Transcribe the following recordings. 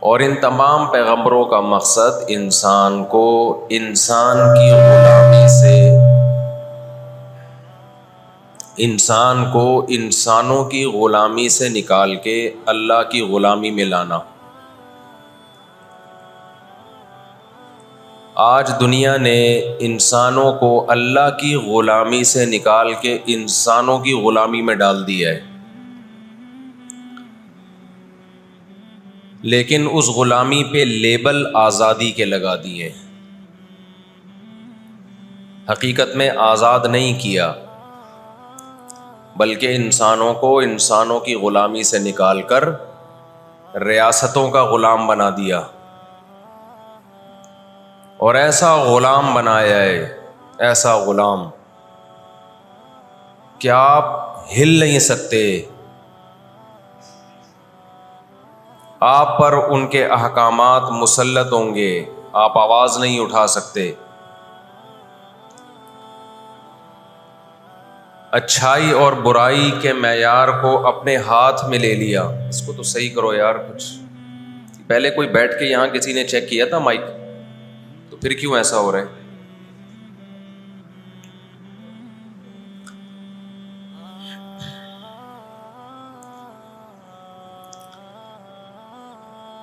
اور ان تمام پیغمبروں کا مقصد انسان کو انسان کی غلامی سے، انسان کو انسانوں کی غلامی سے نکال کے اللہ کی غلامی میں لانا۔ آج دنیا نے انسانوں کو اللہ کی غلامی سے نکال کے انسانوں کی غلامی میں ڈال دیا ہے، لیکن اس غلامی پہ لیبل آزادی کے لگا دیے۔ حقیقت میں آزاد نہیں کیا، بلکہ انسانوں کو انسانوں کی غلامی سے نکال کر ریاستوں کا غلام بنا دیا، اور ایسا غلام بنایا ہے، ایسا غلام کہ آپ ہل نہیں سکتے، آپ پر ان کے احکامات مسلط ہوں گے، آپ آواز نہیں اٹھا سکتے۔ اچھائی اور برائی کے معیار کو اپنے ہاتھ میں لے لیا۔ اس کو تو صحیح کرو یار، کچھ پہلے کوئی بیٹھ کے یہاں کسی نے چیک کیا تھا مائک؟ تو پھر کیوں ایسا ہو رہا ہے؟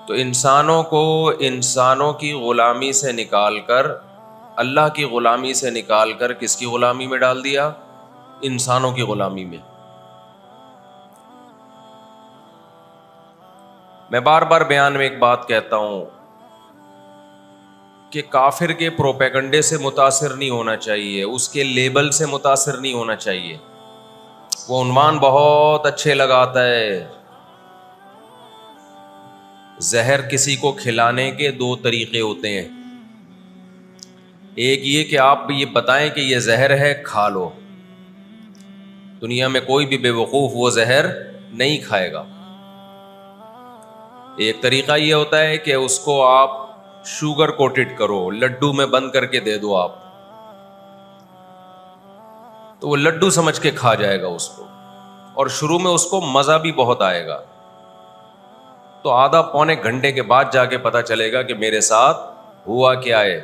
تو انسانوں کو انسانوں کی غلامی سے نکال کر، اللہ کی غلامی سے نکال کر کس کی غلامی میں ڈال دیا؟ انسانوں کی غلامی میں۔ میں بار بار بیان میں ایک بات کہتا ہوں کہ کافر کے پروپیگنڈے سے متاثر نہیں ہونا چاہیے، اس کے لیبل سے متاثر نہیں ہونا چاہیے۔ وہ عنوان بہت اچھے لگاتا ہے۔ زہر کسی کو کھلانے کے دو طریقے ہوتے ہیں، ایک یہ کہ آپ یہ بتائیں کہ یہ زہر ہے، کھا لو۔ دنیا میں کوئی بھی بے وقوف وہ زہر نہیں کھائے گا۔ ایک طریقہ یہ ہوتا ہے کہ اس کو آپ شوگر کوٹڈ کرو، لڈو میں بند کر کے دے دو آپ، تو وہ لڈو سمجھ کے کھا جائے گا اس کو، اور شروع میں اس کو مزہ بھی بہت آئے گا، تو آدھا پونے گھنٹے کے بعد جا کے پتہ چلے گا کہ میرے ساتھ ہوا کیا ہے۔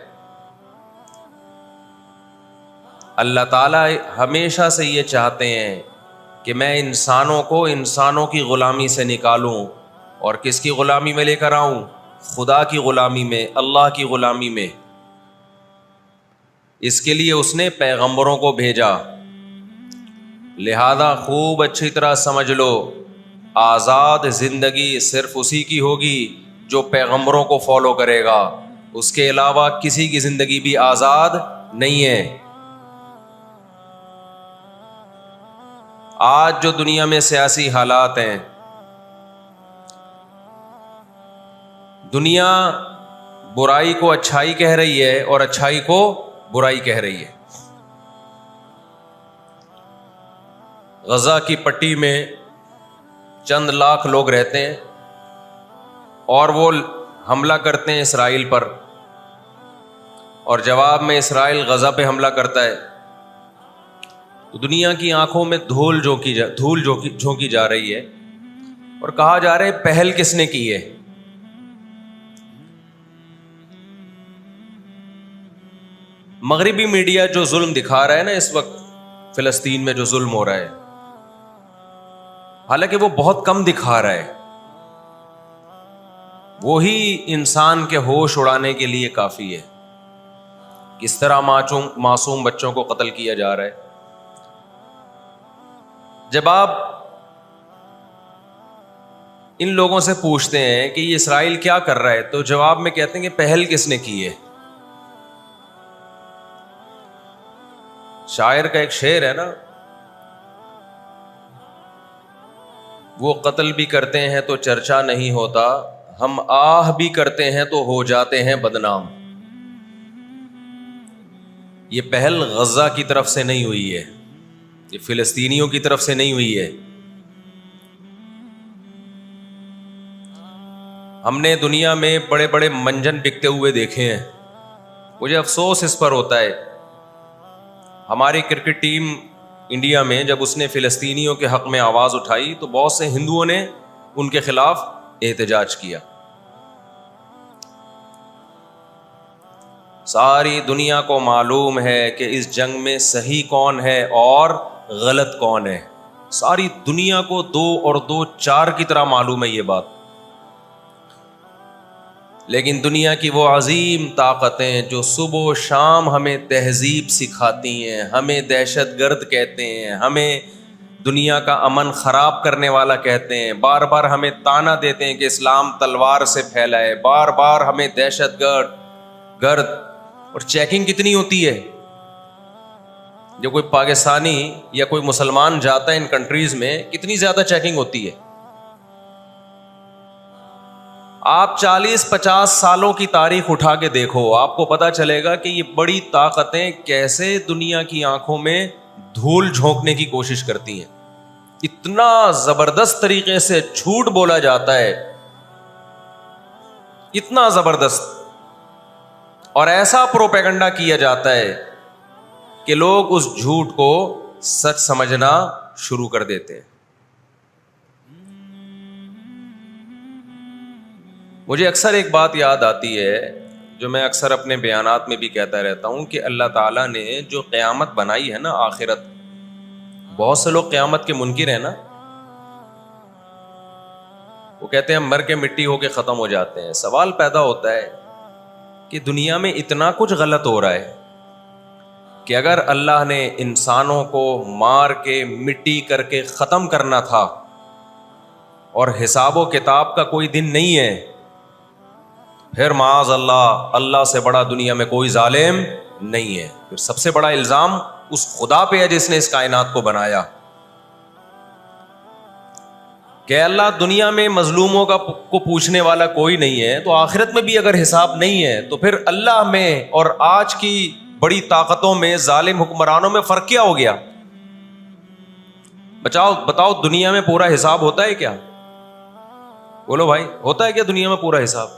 اللہ تعالیٰ ہمیشہ سے یہ چاہتے ہیں کہ میں انسانوں کو انسانوں کی غلامی سے نکالوں، اور کس کی غلامی میں لے کر آؤں؟ خدا کی غلامی میں، اللہ کی غلامی میں۔ اس کے لیے اس نے پیغمبروں کو بھیجا۔ لہذا خوب اچھی طرح سمجھ لو، آزاد زندگی صرف اسی کی ہوگی جو پیغمبروں کو فالو کرے گا، اس کے علاوہ کسی کی زندگی بھی آزاد نہیں ہے۔ آج جو دنیا میں سیاسی حالات ہیں، دنیا برائی کو اچھائی کہہ رہی ہے اور اچھائی کو برائی کہہ رہی ہے۔ غزہ کی پٹی میں چند لاکھ لوگ رہتے ہیں اور وہ حملہ کرتے ہیں اسرائیل پر، اور جواب میں اسرائیل غزہ پہ حملہ کرتا ہے، تو دنیا کی آنکھوں میں دھول جھونکی جا رہی ہے، اور کہا جا رہا ہے پہل کس نے کی ہے؟ مغربی میڈیا جو ظلم دکھا رہا ہے نا اس وقت فلسطین میں جو ظلم ہو رہا ہے، حالانکہ وہ بہت کم دکھا رہا ہے، وہی انسان کے ہوش اڑانے کے لیے کافی ہے۔ کس طرح معصوم بچوں کو قتل کیا جا رہا ہے۔ جب آپ ان لوگوں سے پوچھتے ہیں کہ یہ اسرائیل کیا کر رہا ہے، تو جواب میں کہتے ہیں کہ پہل کس نے کی ہے؟ شاعر کا ایک شعر ہے نا، وہ قتل بھی کرتے ہیں تو چرچا نہیں ہوتا، ہم آہ بھی کرتے ہیں تو ہو جاتے ہیں بدنام۔ یہ پہل غزہ کی طرف سے نہیں ہوئی ہے، یہ فلسطینیوں کی طرف سے نہیں ہوئی ہے۔ ہم نے دنیا میں بڑے بڑے منجن بکتے ہوئے دیکھے ہیں، مجھے افسوس اس پر ہوتا ہے۔ ہماری کرکٹ ٹیم انڈیا میں جب اس نے فلسطینیوں کے حق میں آواز اٹھائی تو بہت سے ہندوؤں نے ان کے خلاف احتجاج کیا، ساری دنیا کو معلوم ہے کہ اس جنگ میں صحیح کون ہے اور غلط کون ہے. ساری دنیا کو 2 اور 2 4 کی طرح معلوم ہے یہ بات. لیکن دنیا کی وہ عظیم طاقتیں جو صبح و شام ہمیں تہذیب سکھاتی ہیں, ہمیں دہشت گرد کہتے ہیں, ہمیں دنیا کا امن خراب کرنے والا کہتے ہیں, بار بار ہمیں تانا دیتے ہیں کہ اسلام تلوار سے پھیلا ہے, بار بار ہمیں دہشت گرد. اور چیکنگ کتنی ہوتی ہے. جو کوئی پاکستانی یا کوئی مسلمان جاتا ہے ان کنٹریز میں, کتنی زیادہ چیکنگ ہوتی ہے. آپ 40-50 سالوں کی تاریخ اٹھا کے دیکھو, آپ کو پتا چلے گا کہ یہ بڑی طاقتیں کیسے دنیا کی آنکھوں میں دھول جھونکنے کی کوشش کرتی ہیں. اتنا زبردست طریقے سے جھوٹ بولا جاتا ہے, اتنا زبردست, اور ایسا پروپیگنڈا کیا جاتا ہے کہ لوگ اس جھوٹ کو سچ سمجھنا شروع کر دیتے ہیں. مجھے اکثر ایک بات یاد آتی ہے جو میں اکثر اپنے بیانات میں بھی کہتا رہتا ہوں کہ اللہ تعالیٰ نے جو قیامت بنائی ہے نا, آخرت, بہت سے لوگ قیامت کے منکر ہیں نا, وہ کہتے ہیں مر کے مٹی ہو کے ختم ہو جاتے ہیں. سوال پیدا ہوتا ہے کہ دنیا میں اتنا کچھ غلط ہو رہا ہے کہ اگر اللہ نے انسانوں کو مار کے مٹی کر کے ختم کرنا تھا اور حساب و کتاب کا کوئی دن نہیں ہے, پھر معاذ اللہ سے بڑا دنیا میں کوئی ظالم نہیں ہے. پھر سب سے بڑا الزام اس خدا پہ ہے جس نے اس کائنات کو بنایا کہ اللہ دنیا میں مظلوموں کو پوچھنے والا کوئی نہیں ہے, تو آخرت میں بھی اگر حساب نہیں ہے تو پھر اللہ میں اور آج کی بڑی طاقتوں میں, ظالم حکمرانوں میں فرق کیا ہو گیا؟ بتاؤ دنیا میں پورا حساب ہوتا ہے کیا؟ بولو بھائی, ہوتا ہے کیا دنیا میں پورا حساب؟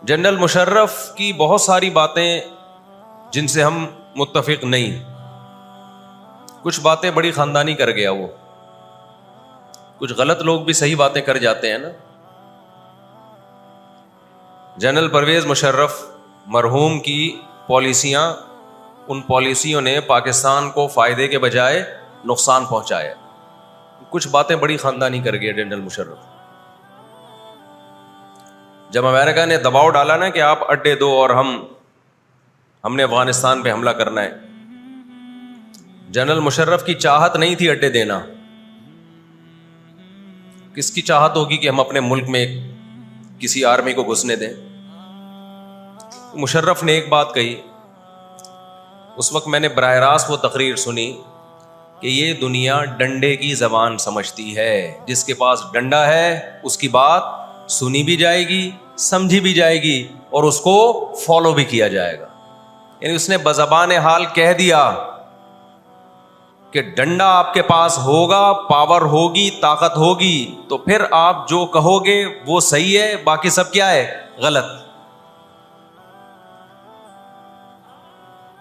جنرل مشرف کی بہت ساری باتیں جن سے ہم متفق نہیں, کچھ باتیں بڑی خاندانی کر گیا وہ, کچھ غلط لوگ بھی صحیح باتیں کر جاتے ہیں نا. جنرل پرویز مشرف مرحوم کی پالیسیاں, ان پالیسیوں نے پاکستان کو فائدے کے بجائے نقصان پہنچایا. کچھ باتیں بڑی خاندانی کر گیا جنرل مشرف. جب امریکہ نے دباؤ ڈالا نا کہ آپ اڈے دو اور ہم نے افغانستان پہ حملہ کرنا ہے, جنرل مشرف کی چاہت نہیں تھی اڈے دینا. کس کی چاہت ہوگی کہ ہم اپنے ملک میں کسی آرمی کو گھسنے دیں؟ مشرف نے ایک بات کہی, اس وقت میں نے براہ راست وہ تقریر سنی کہ یہ دنیا ڈنڈے کی زبان سمجھتی ہے, جس کے پاس ڈنڈا ہے اس کی بات سنی بھی جائے گی, سمجھی بھی جائے گی, اور اس کو فالو بھی کیا جائے گا. یعنی اس نے بزبان حال کہہ دیا کہ ڈنڈا آپ کے پاس ہوگا, پاور ہوگی, طاقت ہوگی, تو پھر آپ جو کہو گے وہ صحیح ہے, باقی سب کیا ہے؟ غلط.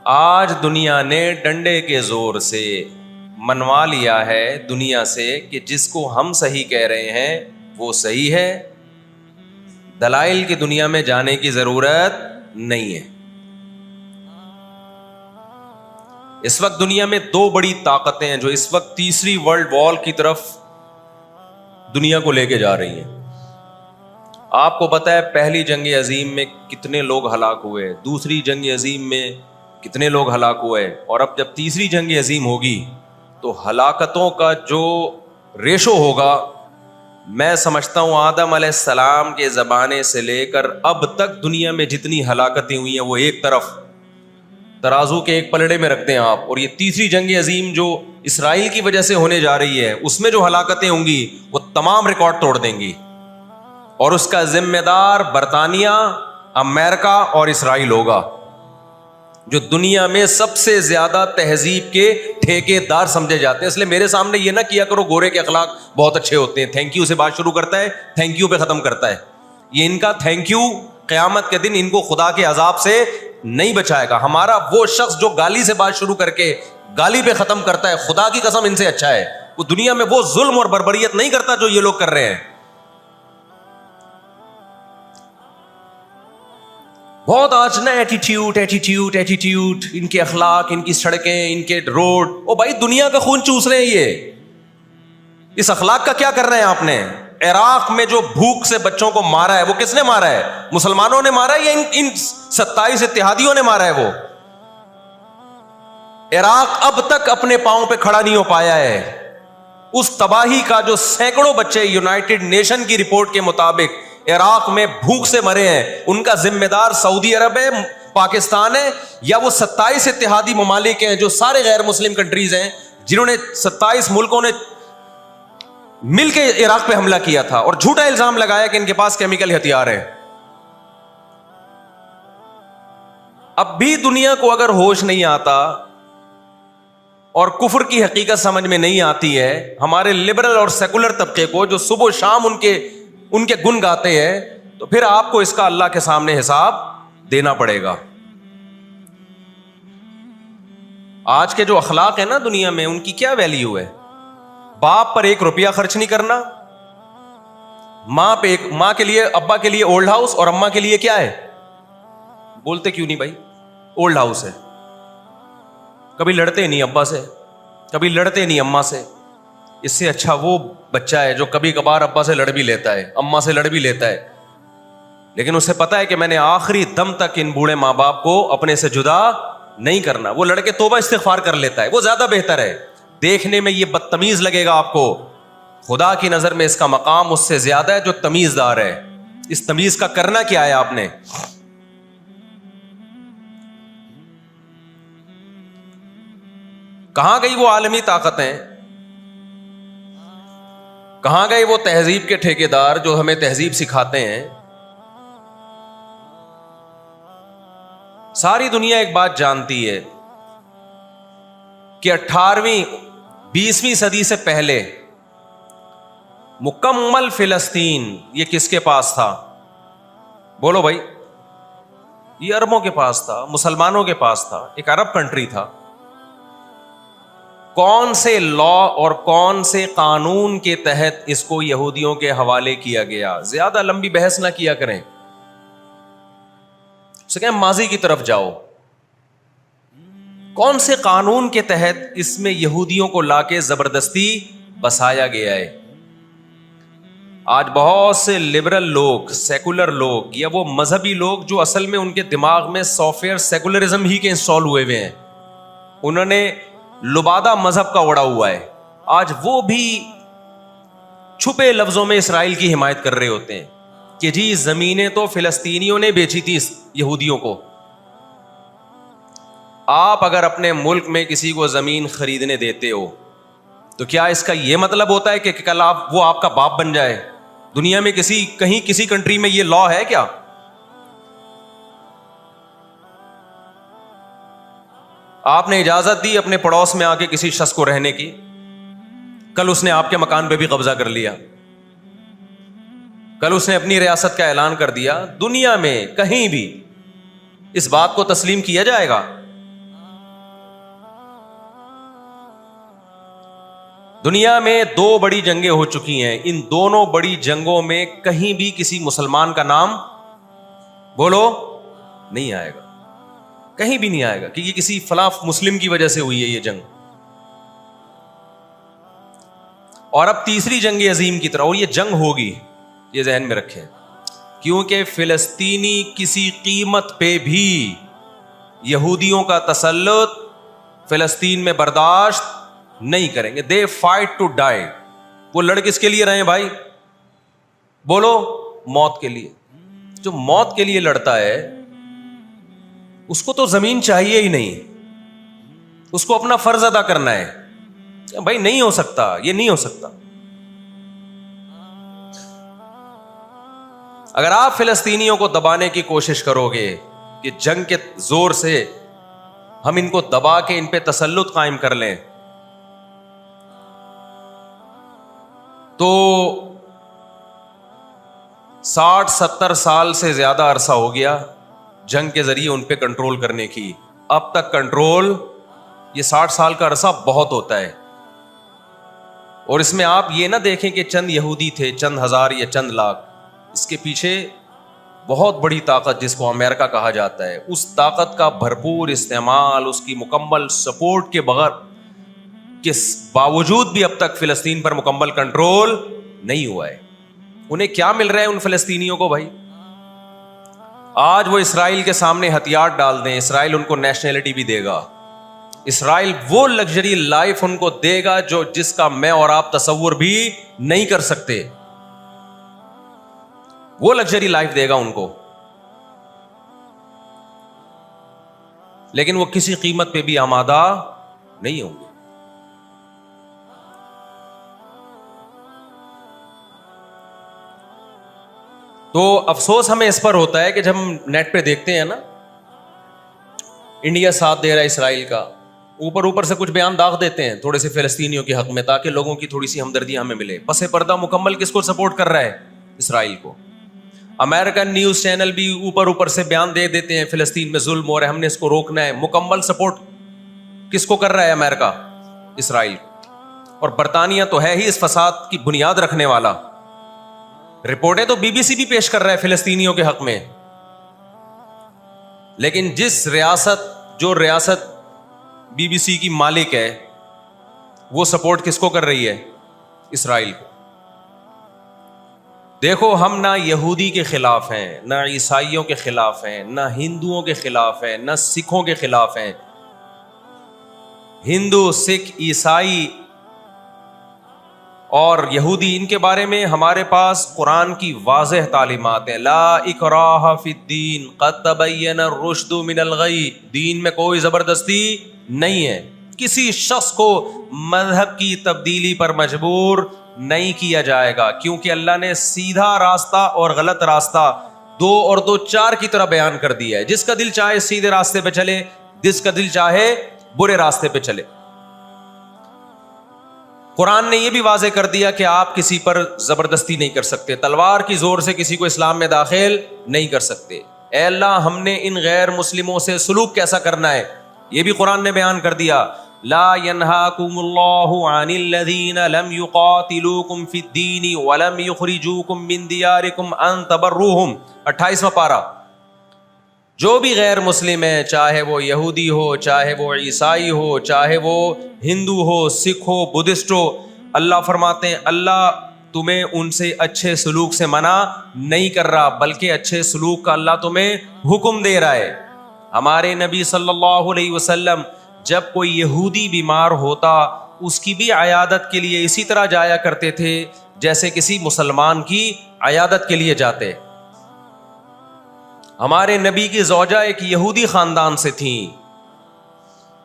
آج دنیا نے ڈنڈے کے زور سے منوا لیا ہے دنیا سے کہ جس کو ہم صحیح کہہ رہے ہیں وہ صحیح ہے, دلائل کی دنیا میں جانے کی ضرورت نہیں ہے. اس وقت دنیا میں 2 بڑی طاقتیں ہیں جو اس وقت تیسری ورلڈ وار کی طرف دنیا کو لے کے جا رہی ہیں. آپ کو پتا ہے پہلی جنگ عظیم میں کتنے لوگ ہلاک ہوئے, دوسری جنگ عظیم میں کتنے لوگ ہلاک ہوئے, اور اب جب تیسری جنگ عظیم ہوگی تو ہلاکتوں کا جو ریشو ہوگا, میں سمجھتا ہوں آدم علیہ السلام کے زمانے سے لے کر اب تک دنیا میں جتنی ہلاکتیں ہوئی ہیں وہ ایک طرف ترازو کے ایک پلڑے میں رکھتے ہیں آپ, اور یہ تیسری جنگ عظیم جو اسرائیل کی وجہ سے ہونے جا رہی ہے اس میں جو ہلاکتیں ہوں گی وہ تمام ریکارڈ توڑ دیں گی, اور اس کا ذمہ دار برطانیہ, امریکہ اور اسرائیل ہوگا, جو دنیا میں سب سے زیادہ تہذیب کے ٹھیکے دار سمجھے جاتے ہیں. اس لیے میرے سامنے یہ نہ کیا کرو گورے کے اخلاق بہت اچھے ہوتے ہیں, تھینک یو سے بات شروع کرتا ہے, تھینک یو پہ ختم کرتا ہے. یہ ان کا تھینک یو قیامت کے دن ان کو خدا کے عذاب سے نہیں بچائے گا. ہمارا وہ شخص جو گالی سے بات شروع کر کے گالی پہ ختم کرتا ہے, خدا کی قسم ان سے اچھا ہے. وہ دنیا میں وہ ظلم اور بربریت نہیں کرتا جو یہ لوگ کر رہے ہیں. بہت آج نا ایٹیٹیوڈ, ان کے اخلاق, ان کی سڑکیں, ان کے روڈ. او بھائی دنیا کا خون چوس رہے ہیں یہ. اس اخلاق کا کیا کر رہے ہیں آپ نے؟ عراق میں جو بھوک سے بچوں کو مارا ہے وہ کس نے مارا ہے؟ مسلمانوں نے مارا ہے یا ان 27 اتحادیوں نے مارا ہے؟ وہ عراق اب تک اپنے پاؤں پہ کھڑا نہیں ہو پایا ہے. اس تباہی کا جو سینکڑوں بچے یونائٹڈ نیشن کی رپورٹ کے مطابق عراق میں بھوک سے مرے ہیں, ان کا ذمہ دار سعودی عرب ہے, پاکستان ہے, یا وہ 27 اتحادی ممالک ہیں جو سارے غیر مسلم کنٹریز ہیں جنہوں نے 27 ملکوں نے مل کے عراق پہ حملہ کیا تھا اور جھوٹا الزام لگایا کہ ان کے پاس کیمیکل ہتھیار ہے. اب بھی دنیا کو اگر ہوش نہیں آتا اور کفر کی حقیقت سمجھ میں نہیں آتی ہے, ہمارے لبرل اور سیکولر طبقے کو جو صبح و شام ان کے گن گاتے ہیں, تو پھر آپ کو اس کا اللہ کے سامنے حساب دینا پڑے گا. آج کے جو اخلاق ہیں نا دنیا میں, ان کی کیا ویلیو ہے؟ باپ پر 1 روپیہ خرچ نہیں کرنا, ماں کے لیے, ابا کے لیے اولڈ ہاؤس, اور اماں کے لیے کیا ہے؟ بولتے کیوں نہیں بھائی؟ اولڈ ہاؤس ہے. کبھی لڑتے نہیں ابا سے, کبھی لڑتے نہیں اماں سے. اس سے اچھا وہ بچہ ہے جو کبھی کبھار ابا سے لڑ بھی لیتا ہے, اماں سے لڑ بھی لیتا ہے, لیکن اسے پتا ہے کہ میں نے آخری دم تک ان بوڑھے ماں باپ کو اپنے سے جدا نہیں کرنا. وہ لڑکے توبہ استغفار کر لیتا ہے, وہ زیادہ بہتر ہے. دیکھنے میں یہ بدتمیز لگے گا آپ کو, خدا کی نظر میں اس کا مقام اس سے زیادہ ہے جو تمیز دار ہے. اس تمیز کا کرنا کیا ہے آپ نے؟ کہاں گئی وہ عالمی طاقتیں؟ کہاں گئے وہ تہذیب کے ٹھیکیدار جو ہمیں تہذیب سکھاتے ہیں؟ ساری دنیا ایک بات جانتی ہے کہ 18ویں 20ویں صدی سے پہلے مکمل فلسطین یہ کس کے پاس تھا؟ بولو بھائی. یہ عربوں کے پاس تھا, مسلمانوں کے پاس تھا, ایک عرب کنٹری تھا. کون سے لا اور کون سے قانون کے تحت اس کو یہودیوں کے حوالے کیا گیا؟ زیادہ لمبی بحث نہ کیا کریں, اسے کہیں ماضی کی طرف جاؤ. کون سے قانون کے تحت اس میں یہودیوں کو لا کے زبردستی بسایا گیا ہے؟ آج بہت سے لبرل لوگ, سیکولر لوگ, یا وہ مذہبی لوگ جو اصل میں ان کے دماغ میں سافٹ ویئر سیکولرزم ہی کے انسٹال ہوئے ہوئے ہیں, انہوں نے لبادہ مذہب کا اڑا ہوا ہے, آج وہ بھی چھپے لفظوں میں اسرائیل کی حمایت کر رہے ہوتے ہیں کہ جی زمینیں تو فلسطینیوں نے بیچی تھی یہودیوں کو. آپ اگر اپنے ملک میں کسی کو زمین خریدنے دیتے ہو تو کیا اس کا یہ مطلب ہوتا ہے کہ کل وہ آپ کا باپ بن جائے؟ دنیا میں کسی کنٹری میں یہ لا ہے کیا؟ آپ نے اجازت دی اپنے پڑوس میں آ کے کسی شخص کو رہنے کی, کل اس نے آپ کے مکان پہ بھی قبضہ کر لیا, کل اس نے اپنی ریاست کا اعلان کر دیا. دنیا میں کہیں بھی اس بات کو تسلیم کیا جائے گا؟ دنیا میں 2 بڑی جنگیں ہو چکی ہیں, ان دونوں بڑی جنگوں میں کہیں بھی کسی مسلمان کا نام بولو نہیں آئے گا, کہیں بھی نہیں آئے گا کہ یہ کسی فلاں مسلم کی وجہ سے ہوئی ہے یہ جنگ. اور اب تیسری جنگ عظیم کی طرح, اور یہ جنگ ہوگی, یہ ذہن میں رکھیں, کیونکہ فلسطینی کسی قیمت پہ بھی یہودیوں کا تسلط فلسطین میں برداشت نہیں کریں گے. They fight to die. وہ لڑ کس کے لیے رہے ہیں بھائی؟ بولو موت کے لیے. جو موت کے لیے لڑتا ہے اس کو تو زمین چاہیے ہی نہیں, اس کو اپنا فرض ادا کرنا ہے. بھائی نہیں ہو سکتا, یہ نہیں ہو سکتا. اگر آپ فلسطینیوں کو دبانے کی کوشش کرو گے کہ جنگ کے زور سے ہم ان کو دبا کے ان پہ تسلط قائم کر لیں, تو 60-70 سال سے زیادہ عرصہ ہو گیا جنگ کے ذریعے ان پہ کنٹرول کرنے کی. اب تک کنٹرول, یہ 60 سال کا عرصہ بہت ہوتا ہے. اور اس میں آپ یہ نہ دیکھیں کہ چند یہودی تھے, چند ہزار یا چند لاکھ, اس کے پیچھے بہت بڑی طاقت جس کو امریکہ کہا جاتا ہے، اس طاقت کا بھرپور استعمال، اس کی مکمل سپورٹ کے بغیر کے باوجود بھی اب تک فلسطین پر مکمل کنٹرول نہیں ہوا ہے۔ انہیں کیا مل رہا ہے ان فلسطینیوں کو بھائی؟ آج وہ اسرائیل کے سامنے ہتھیار ڈال دیں، اسرائیل ان کو نیشنلٹی بھی دے گا، اسرائیل وہ لگژری لائف ان کو دے گا جس کا میں اور آپ تصور بھی نہیں کر سکتے، وہ لگژری لائف دے گا ان کو، لیکن وہ کسی قیمت پہ بھی آمادہ نہیں ہوں گے۔ تو افسوس ہمیں اس پر ہوتا ہے کہ جب ہم نیٹ پہ دیکھتے ہیں نا، انڈیا ساتھ دے رہا ہے اسرائیل کا، اوپر سے کچھ بیان داغ دیتے ہیں تھوڑے سے فلسطینیوں کے حق میں تاکہ لوگوں کی تھوڑی سی ہمدردی ہمیں ملے، پس پردہ مکمل کس کو سپورٹ کر رہا ہے؟ اسرائیل کو۔ امریکن نیوز چینل بھی اوپر سے بیان دے دیتے ہیں فلسطین میں ظلم ہو رہا ہے، ہم نے اس کو روکنا ہے، مکمل سپورٹ کس کو کر رہا ہے امریکہ؟ اسرائیل۔ اور برطانیہ تو ہے ہی اس فساد کی بنیاد رکھنے والا، رپورٹیں تو بی بی سی بھی پیش کر رہا ہے فلسطینیوں کے حق میں، لیکن جو ریاست بی بی سی کی مالک ہے وہ سپورٹ کس کو کر رہی ہے؟ اسرائیل کو۔ دیکھو ہم نہ یہودی کے خلاف ہیں، نہ عیسائیوں کے خلاف ہیں، نہ ہندوؤں کے خلاف ہیں، نہ سکھوں کے خلاف ہیں۔ ہندو، سکھ، عیسائی اور یہودی، ان کے بارے میں ہمارے پاس قرآن کی واضح تعلیمات ہیں، لا اکراہ فی الدین قد تبین الرشد من الغی، دین میں کوئی زبردستی نہیں ہے، کسی شخص کو مذہب کی تبدیلی پر مجبور نہیں کیا جائے گا، کیونکہ اللہ نے سیدھا راستہ اور غلط راستہ 2 اور 2 4 کی طرح بیان کر دیا ہے، جس کا دل چاہے سیدھے راستے پہ چلے، جس کا دل چاہے برے راستے پہ چلے۔ قرآن نے یہ بھی واضح کر دیا کہ آپ کسی پر زبردستی نہیں کر سکتے، تلوار کی زور سے کسی کو اسلام میں داخل نہیں کر سکتے۔ اے اللہ، ہم نے ان غیر مسلموں سے سلوک کیسا کرنا ہے یہ بھی قرآن نے بیان کر دیا۔ لا ینہاکم اللہ عن الذین لم یقاتلوکم فی الدین ولم یخرجوکم من دیارکم ان تبروہم، 28واں پارہ۔ جو بھی غیر مسلم ہے، چاہے وہ یہودی ہو، چاہے وہ عیسائی ہو، چاہے وہ ہندو ہو، سکھ ہو، بدھسٹ ہو، اللہ فرماتے ہیں اللہ تمہیں ان سے اچھے سلوک سے منع نہیں کر رہا، بلکہ اچھے سلوک کا اللہ تمہیں حکم دے رہا ہے۔ ہمارے نبی صلی اللہ علیہ وسلم جب کوئی یہودی بیمار ہوتا اس کی بھی عیادت کے لیے اسی طرح جایا کرتے تھے جیسے کسی مسلمان کی عیادت کے لیے جاتے۔ ہمارے نبی کی زوجہ ایک یہودی خاندان سے تھیں،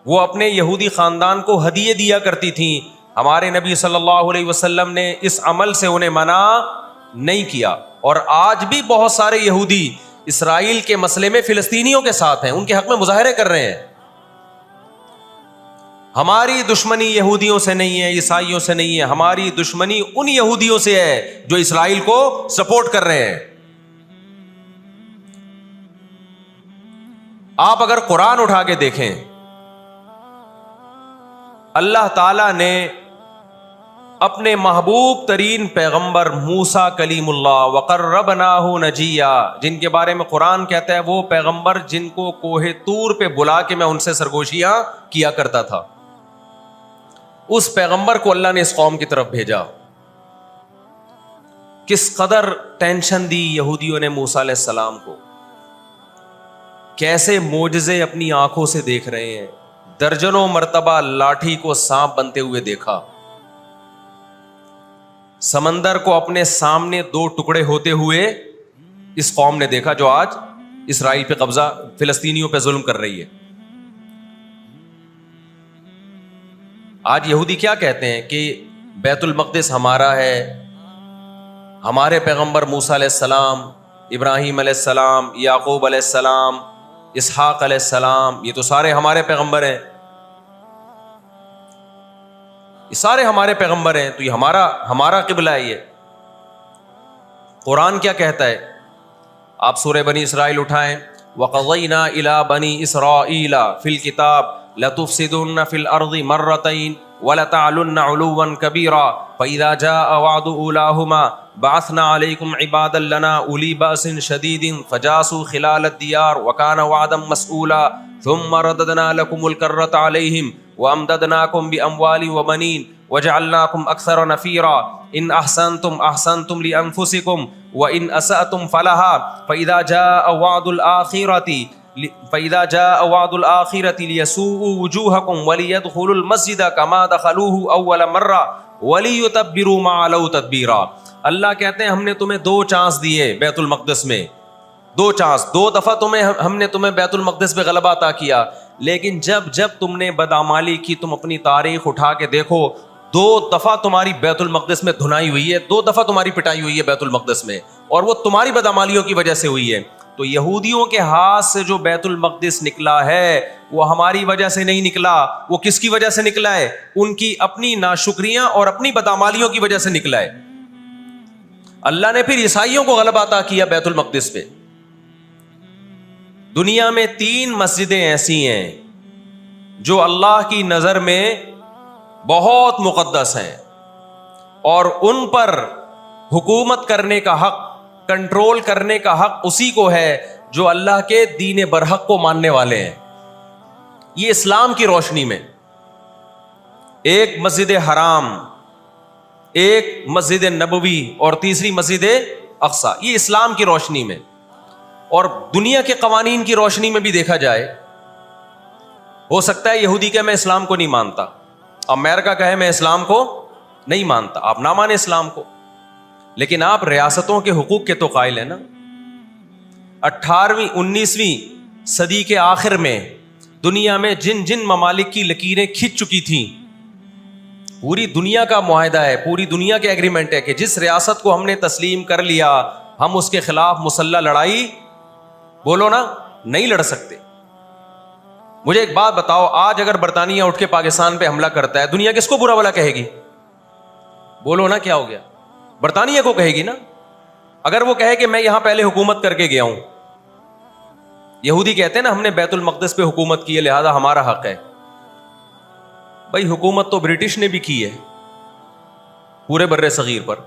وہ اپنے یہودی خاندان کو ہدیے دیا کرتی تھیں، ہمارے نبی صلی اللہ علیہ وسلم نے اس عمل سے انہیں منع نہیں کیا۔ اور آج بھی بہت سارے یہودی اسرائیل کے مسئلے میں فلسطینیوں کے ساتھ ہیں، ان کے حق میں مظاہرے کر رہے ہیں۔ ہماری دشمنی یہودیوں سے نہیں ہے، عیسائیوں سے نہیں ہے، ہماری دشمنی ان یہودیوں سے ہے جو اسرائیل کو سپورٹ کر رہے ہیں۔ آپ اگر قرآن اٹھا کے دیکھیں، اللہ تعالی نے اپنے محبوب ترین پیغمبر موسیٰ کلیم اللہ وقربناہ نجیہ، جن کے بارے میں قرآن کہتا ہے وہ پیغمبر جن کو کوہ طور پہ بلا کے میں ان سے سرگوشیاں کیا کرتا تھا، اس پیغمبر کو اللہ نے اس قوم کی طرف بھیجا۔ کس قدر ٹینشن دی یہودیوں نے موسیٰ علیہ السلام کو، کیسے معجزے اپنی آنکھوں سے دیکھ رہے ہیں، درجنوں مرتبہ لاٹھی کو سانپ بنتے ہوئے دیکھا، سمندر کو اپنے سامنے 2 ٹکڑے ہوتے ہوئے اس قوم نے دیکھا جو آج اسرائیل پہ قبضہ، فلسطینیوں پہ ظلم کر رہی ہے۔ آج یہودی کیا کہتے ہیں کہ بیت المقدس ہمارا ہے، ہمارے پیغمبر موسیٰ علیہ السلام، ابراہیم علیہ السلام، یعقوب علیہ السلام، اسحاق علیہ السلام، یہ تو سارے ہمارے پیغمبر ہیں، یہ سارے ہمارے پیغمبر ہیں، تو یہ ہمارا قبلہ ہے۔ یہ قرآن کیا کہتا ہے؟ آپ سورہ بنی اسرائیل اٹھائیں، وَقَضَيْنَا إِلَىٰ بَنِي إِسْرَائِيلَ فِي الْكِتَابِ لَتُفْسِدُنَّ فِي الْأَرْضِ مَرَّتَيْنِ وَلَتَعْلُنَّ عُلُوًّا كَبِيرًا فَإِذَا جَاءَ وَعْدُ أُولَاهُمَا بَعَثْنَا عَلَيْكُمْ عِبَادًا لَنَا أُولِي بَأْسٍ شَدِيدٍ فَجَاسُوا خِلَالَ الدِّيَارِ وَكَانَ وَعْدًا مَسْئُولًا ثُمَّ رَدَدْنَا لَكُمُ الْكَرَّةَ عَلَيْهِمْ وَأَمْدَدْنَاكُمْ بِأَمْوَالٍ وَبَنِينَ وَجَعَلْنَاكُمْ أَكْثَرَ نَفِيرًا إِنْ أَحْسَنْتُمْ أَحْسَنْتُمْ لِأَنفُسِكُمْ وَإِنْ أَسَأْتُمْ فَلَهَا فَإِذَا جَاءَ وعد الآخرة ليسوءوا وجوهكم وليدخلوا المسجد كما دخلوه أول مرة وليتبروا ما علوا تتبيرا. اللہ کہتے ہیں ہم نے تمہیں 2 چانس دیے بیت المقدس میں، 2 چانس، 2 دفعہ ہم نے تمہیں بیت المقدس پہ غلبہ عطا کیا، لیکن جب تم نے بدعمالی کی، تم اپنی تاریخ اٹھا کے دیکھو، 2 دفعہ تمہاری بیت المقدس میں دھنائی ہوئی ہے، 2 دفعہ تمہاری پٹائی ہوئی ہے بیت المقدس میں، اور وہ تمہاری بدعمالیوں کی وجہ سے ہوئی ہے. تو یہودیوں کے ہاتھ سے جو بیت المقدس نکلا ہے وہ ہماری وجہ سے نہیں نکلا، وہ کس کی وجہ سے نکلا ہے؟ ان کی اپنی ناشکریاں اور اپنی بدعمالیوں کی وجہ سے نکلا ہے. اللہ نے پھر عیسائیوں کو غلبہ عطا کیا بیت المقدس پہ. دنیا میں 3 مسجدیں ایسی ہیں جو اللہ کی نظر میں بہت مقدس ہیں، اور ان پر حکومت کرنے کا حق، کنٹرول کرنے کا حق اسی کو ہے جو اللہ کے دین برحق کو ماننے والے ہیں. یہ اسلام کی روشنی میں، ایک مسجد حرام، ایک مسجد نبوی اور تیسری مسجد اقصی، یہ اسلام کی روشنی میں. اور دنیا کے قوانین کی روشنی میں بھی دیکھا جائے، ہو سکتا ہے یہودی کہ میں اسلام کو نہیں مانتا، امریکہ کہے میں اسلام کو نہیں مانتا، آپ نہ مانیں اسلام کو، لیکن آپ ریاستوں کے حقوق کے تو قائل ہیں نا. 18ویں 19ویں صدی کے آخر میں دنیا میں جن ممالک کی لکیریں کھنچ چکی تھیں، پوری دنیا کا معاہدہ ہے، پوری دنیا کے ایگریمنٹ ہے کہ جس ریاست کو ہم نے تسلیم کر لیا ہم اس کے خلاف مسلح لڑائی، بولو نا، نہیں لڑ سکتے. مجھے ایک بات بتاؤ، آج اگر برطانیہ اٹھ کے پاکستان پہ حملہ کرتا ہے، دنیا کس کو برا بھلا کہے گی؟ بولو نا، کیا ہو گیا؟ برطانیہ کو کہے گی نا. اگر وہ کہے کہ میں یہاں پہلے حکومت کر کے گیا ہوں، یہودی کہتے ہیں نا ہم نے بیت المقدس پہ حکومت کی ہے لہذا ہمارا حق ہے. بھائی حکومت تو برٹش نے بھی کی ہے پورے بر صغیر پر،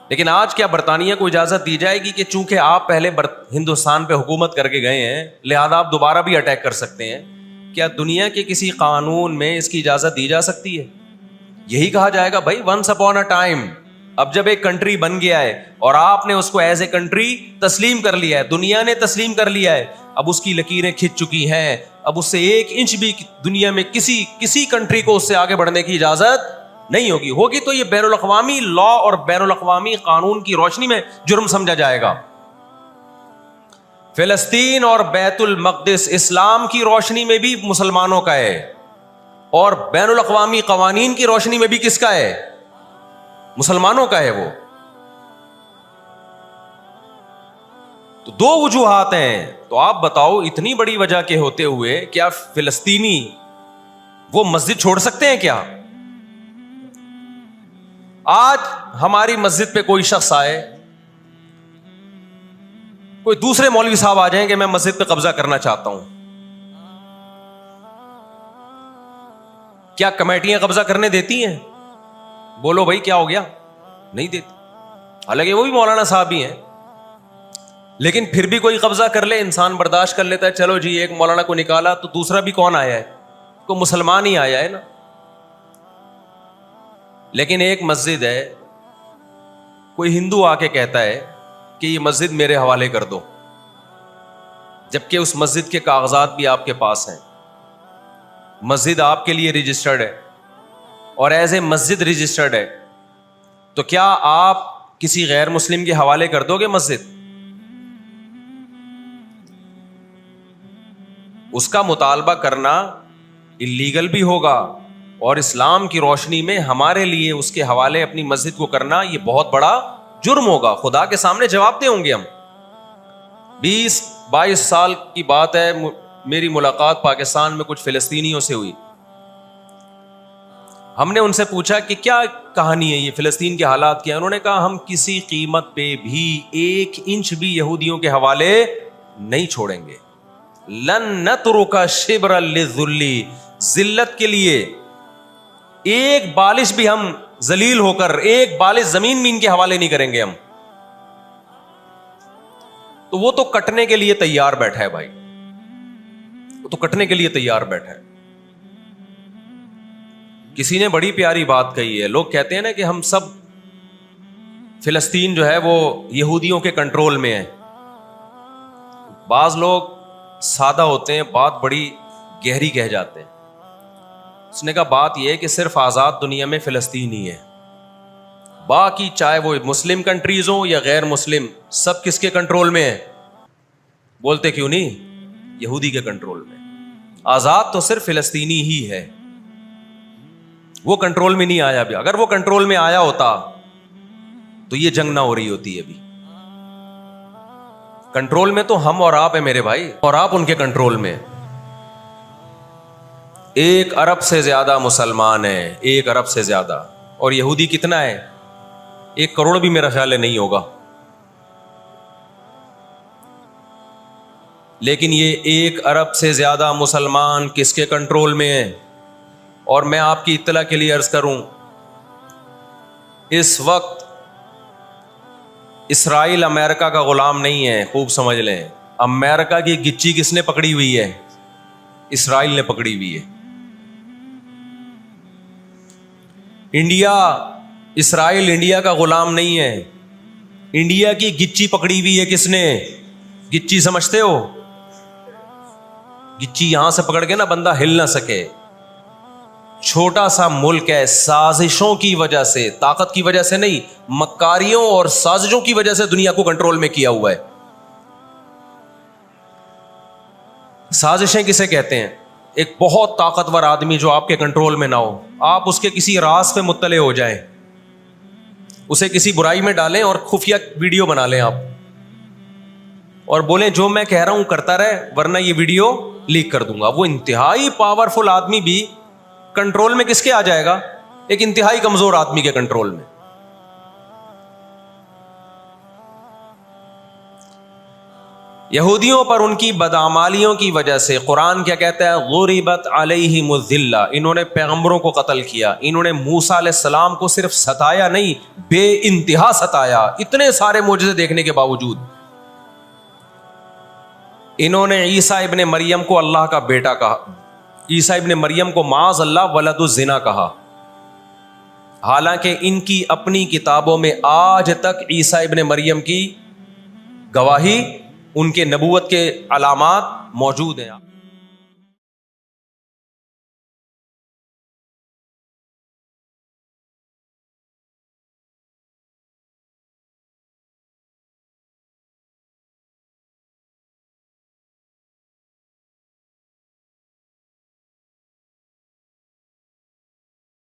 لیکن آج کیا برطانیہ کو اجازت دی جائے گی کہ چونکہ آپ پہلے ہندوستان پہ حکومت کر کے گئے ہیں لہذا آپ دوبارہ بھی اٹیک کر سکتے ہیں؟ کیا دنیا کے کسی قانون میں اس کی اجازت دی جا سکتی ہے؟ یہی کہا جائے گا بھائی ونس اپون اے ٹائم، اب جب ایک کنٹری بن گیا ہے اور آپ نے اس کو ایز اے کنٹری تسلیم کر لیا ہے، دنیا نے تسلیم کر لیا ہے، اب اس کی لکیریں کھنچ چکی ہیں، اب اس سے 1 انچ بھی دنیا میں کسی کنٹری کو اس سے آگے بڑھنے کی اجازت نہیں ہوگی تو یہ بین الاقوامی لا اور بین الاقوامی قانون کی روشنی میں جرم سمجھا جائے گا. فلسطین اور بیت المقدس اسلام کی روشنی میں بھی مسلمانوں کا ہے، اور بین الاقوامی قوانین کی روشنی میں بھی کس کا ہے؟ مسلمانوں کا ہے. وہ تو 2 وجوہات ہیں. تو آپ بتاؤ اتنی بڑی وجہ کے ہوتے ہوئے کیا فلسطینی وہ مسجد چھوڑ سکتے ہیں کیا؟ آج ہماری مسجد پہ کوئی شخص آئے، کوئی دوسرے مولوی صاحب آ جائیں کہ میں مسجد پہ قبضہ کرنا چاہتا ہوں، کیا کمیٹیاں قبضہ کرنے دیتی ہیں؟ بولو بھائی کیا ہو گیا؟ نہیں دیتی. حالانکہ وہ بھی مولانا صاحب ہی ہیں، لیکن پھر بھی کوئی قبضہ کر لے انسان برداشت کر لیتا ہے. چلو جی ایک مولانا کو نکالا تو دوسرا بھی کون آیا ہے؟ کوئی مسلمان ہی آیا ہے نا. لیکن ایک مسجد ہے، کوئی ہندو آ کے کہتا ہے کہ یہ مسجد میرے حوالے کر دو، جبکہ اس مسجد کے کاغذات بھی آپ کے پاس ہیں، مسجد آپ کے لیے رجسٹرڈ ہے اور ایز اے مسجد رجسٹرڈ ہے، تو کیا آپ کسی غیر مسلم کے حوالے کر دو گے مسجد؟ اس کا مطالبہ کرنا اللیگل بھی ہوگا، اور اسلام کی روشنی میں ہمارے لیے اس کے حوالے اپنی مسجد کو کرنا یہ بہت بڑا جرم ہوگا. خدا کے سامنے جواب دے ہوں گے ہم. 20-22 سال کی بات ہے، میری ملاقات پاکستان میں کچھ فلسطینیوں سے ہوئی. ہم نے ان سے پوچھا کہ کیا کہانی ہے یہ فلسطین کے حالات کیا؟ انہوں نے کہا ہم کسی قیمت پہ بھی 1 انچ بھی یہودیوں کے حوالے نہیں چھوڑیں گے. لن نترک شبرا للذل، ذلت کے لیے ایک بالش بھی ہم ذلیل ہو کر ایک بالش زمین بھی ان کے حوالے نہیں کریں گے ہم. تو وہ تو کٹنے کے لیے تیار بیٹھا ہے بھائی, وہ تو کٹنے کے لیے تیار بیٹھا ہے. کسی نے بڑی پیاری بات کہی ہے, لوگ کہتے ہیں نا کہ ہم سب فلسطین جو ہے وہ یہودیوں کے کنٹرول میں ہے. بعض لوگ سادہ ہوتے ہیں, بات بڑی گہری کہہ جاتے ہیں. اس نے کہا بات یہ ہے کہ صرف آزاد دنیا میں فلسطین ہی ہے, باقی چاہے وہ مسلم کنٹریز ہوں یا غیر مسلم, سب کس کے کنٹرول میں ہے؟ بولتے کیوں نہیں؟ یہودی کے کنٹرول میں. آزاد تو صرف فلسطینی ہی ہے, وہ کنٹرول میں نہیں آیا. بھی اگر وہ کنٹرول میں آیا ہوتا تو یہ جنگ نہ ہو رہی ہوتی. ابھی کنٹرول میں تو ہم اور آپ ہیں میرے بھائی, اور آپ ان کے کنٹرول میں. 1 ارب سے زیادہ مسلمان ہیں, 1 ارب سے زیادہ. اور یہودی کتنا ہے؟ 1 کروڑ بھی میرا خیال ہے نہیں ہوگا. لیکن یہ 1 ارب سے زیادہ مسلمان کس کے کنٹرول میں ہیں؟ اور میں آپ کی اطلاع کے لیے عرض کروں, اس وقت اسرائیل امریکہ کا غلام نہیں ہے. خوب سمجھ لیں, امریکہ کی گچی کس نے پکڑی ہوئی ہے؟ اسرائیل نے پکڑی ہوئی ہے. انڈیا, اسرائیل انڈیا کا غلام نہیں ہے. انڈیا کی گچی پکڑی ہوئی ہے کس نے؟ گچی سمجھتے ہو؟ گچی یہاں سے پکڑ کے نا بندہ ہل نہ سکے. چھوٹا سا ملک ہے, سازشوں کی وجہ سے, طاقت کی وجہ سے نہیں, مکاریوں اور سازشوں کی وجہ سے دنیا کو کنٹرول میں کیا ہوا ہے. سازشیں کسے کہتے ہیں؟ ایک بہت طاقتور آدمی جو آپ کے کنٹرول میں نہ ہو, آپ اس کے کسی راز پہ مطلع ہو جائیں, اسے کسی برائی میں ڈالیں اور خفیہ ویڈیو بنا لیں آپ, اور بولیں جو میں کہہ رہا ہوں کرتا رہے ورنہ یہ ویڈیو لیک کر دوں گا. وہ انتہائی پاورفل آدمی بھی کنٹرول میں کس کے آ جائے گا؟ ایک انتہائی کمزور آدمی کے کنٹرول میں. یہودیوں پر ان کی بدعمالیوں کی وجہ سے قرآن کیا کہتا ہے؟ غربت علیہم الذلہ, انہوں نے پیغمبروں کو قتل کیا, انہوں نے موسیٰ علیہ السلام کو صرف ستایا نہیں, بے انتہا ستایا. اتنے سارے معجزے دیکھنے کے باوجود انہوں نے عیسیٰ ابن مریم کو اللہ کا بیٹا کہا, عیسیٰ ابن مریم کو معاذ اللہ ولد الزنا کہا, حالانکہ ان کی اپنی کتابوں میں آج تک عیسیٰ ابن مریم کی گواہی, ان کے نبوت کے علامات موجود ہیں.